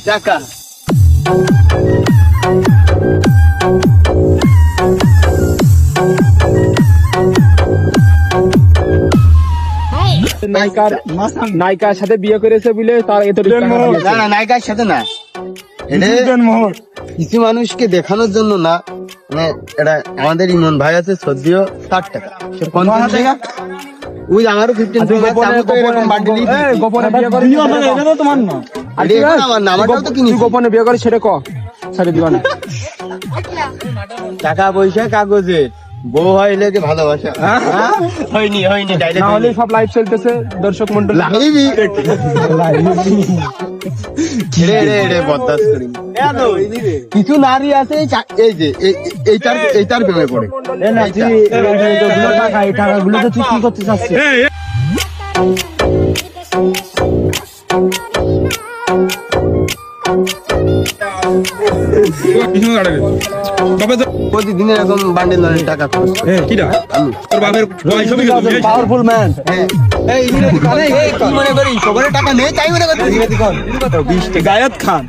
টাকা নায়িকার সাথে বিয়ে করেছে বলে তার এত না না নায়িকার সাথে না, কিছু মানুষকে দেখানোর জন্য না, মানে এটা আমাদের ইমন ভাই আছে সদ্যও 60 টাকা ওই আমারও 15 গোপনে বিয়ে করে তোমার না আমার না, আমারটাও তো কিনি গোপনে বিয়ে করে সেটা ছেড়ে দিবা না। টাকা পয়সা কাগজে বউ হইলে যে ভালোবাসা হয়নি হয়নি না হলে সব লাইভ চলতেছে দর্শক মন্ডল কিছু নারী আছে এই যে এইটার প্রেমে পড়ে। টাকাগুলো তো তুই কি করতে চাচ্ছিস? প্রতিদিন এরকম বান্ডেল টাকা পাওয়ারফুল ম্যান মনে করি সবার টাকা নেই তাই মনে করি গায়ত খান